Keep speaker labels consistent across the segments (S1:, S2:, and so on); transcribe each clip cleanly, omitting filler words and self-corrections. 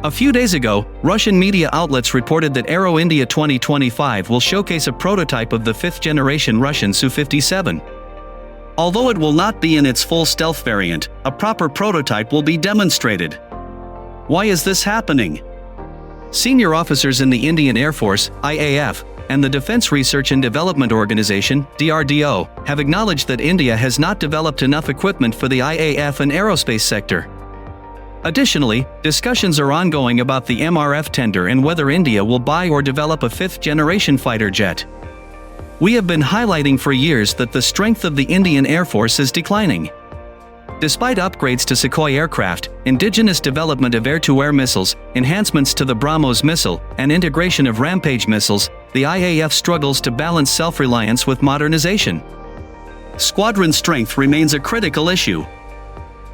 S1: A few days ago, Russian media outlets reported that Aero India 2025 will showcase a prototype of the fifth-generation Russian Su-57. Although it will not be in its full stealth variant, a proper prototype will be demonstrated. Why is this happening? Senior officers in the Indian Air Force, IAF, and the Defense Research and Development Organization, DRDO, have acknowledged that India has not developed enough equipment for the IAF and aerospace sector. Additionally, discussions are ongoing about the MRF tender and whether India will buy or develop a fifth-generation fighter jet. We have been highlighting for years that the strength of the Indian Air Force is declining. Despite upgrades to Sukhoi aircraft, indigenous development of air-to-air missiles, enhancements to the BrahMos missile, and integration of Rampage missiles, the IAF struggles to balance self-reliance with modernization. Squadron strength remains a critical issue.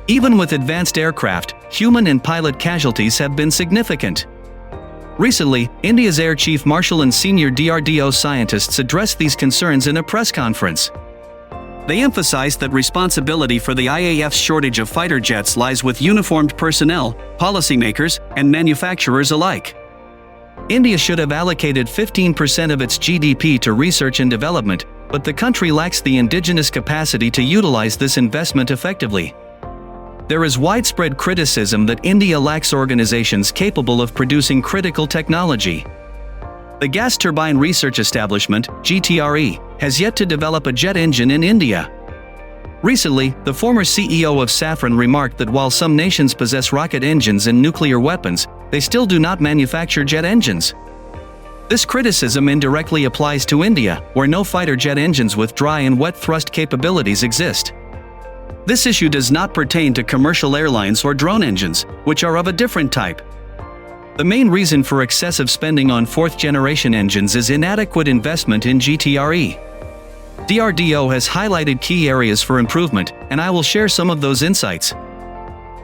S1: Even with advanced aircraft, human and pilot casualties have been significant. Recently, India's Air Chief Marshal and senior DRDO scientists addressed these concerns in a press conference. They emphasized that responsibility for the IAF's shortage of fighter jets lies with uniformed personnel, policymakers, and manufacturers alike. India should have allocated 15% of its GDP to research and development, but the country lacks the indigenous capacity to utilize this investment effectively. There is widespread criticism that India lacks organizations capable of producing critical technology. The Gas Turbine Research Establishment, GTRE, has yet to develop a jet engine in India. Recently, the former CEO of Safran remarked that while some nations possess rocket engines and nuclear weapons, they still do not manufacture jet engines. This criticism indirectly applies to India, where no fighter jet engines with dry and wet thrust capabilities exist. This issue does not pertain to commercial airlines or drone engines, which are of a different type. The main reason for excessive spending on fourth-generation engines is inadequate investment in GTRE. DRDO has highlighted key areas for improvement, and I will share some of those insights.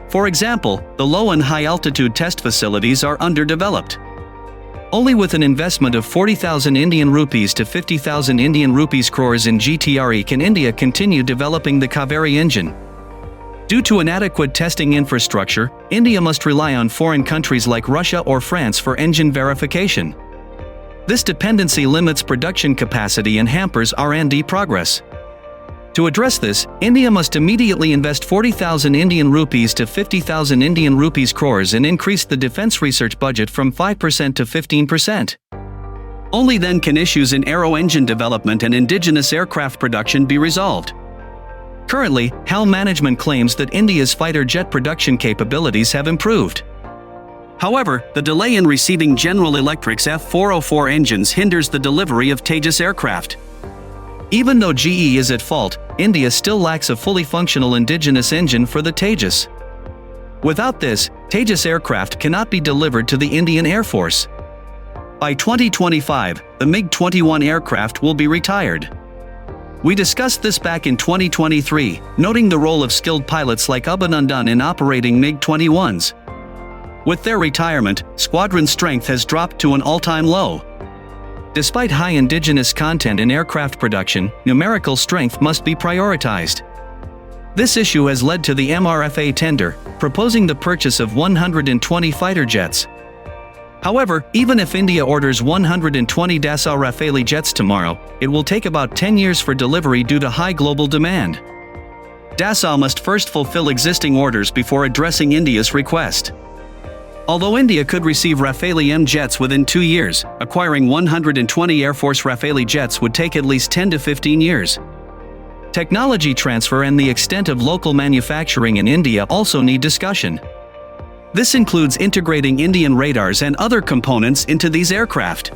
S1: For example, the low and high-altitude test facilities are underdeveloped. Only with an investment of 40,000 Indian rupees to 50,000 Indian rupees crores in GTRE can India continue developing the Kaveri engine. Due to inadequate testing infrastructure, India must rely on foreign countries like Russia or France for engine verification. This dependency limits production capacity and hampers R&D progress. To address this, India must immediately invest 40,000 Indian rupees to 50,000 Indian rupees crores and increase the defense research budget from 5% to 15%. Only then can issues in aero engine development and indigenous aircraft production be resolved. Currently, HAL management claims that India's fighter jet production capabilities have improved. However, the delay in receiving General Electric's F404 engines hinders the delivery of Tejas aircraft. Even though GE is at fault, India still lacks a fully functional indigenous engine for the Tejas. Without this, Tejas aircraft cannot be delivered to the Indian Air Force. By 2025, the MiG-21 aircraft will be retired. We discussed this back in 2023, noting the role of skilled pilots like Abhinandan in operating MiG-21s. With their retirement, squadron strength has dropped to an all-time low. Despite high indigenous content in aircraft production, numerical strength must be prioritized. This issue has led to the MRFA tender, proposing the purchase of 120 fighter jets. However, even if India orders 120 Dassault Rafale jets tomorrow, it will take about 10 years for delivery due to high global demand. Dassault must first fulfill existing orders before addressing India's request. Although India could receive Rafale M jets within 2 years, acquiring 120 Air Force Rafale jets would take at least 10 to 15 years. Technology transfer and the extent of local manufacturing in India also need discussion. This includes integrating Indian radars and other components into these aircraft.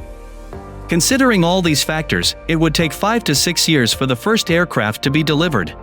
S1: Considering all these factors, it would take 5 to 6 years for the first aircraft to be delivered.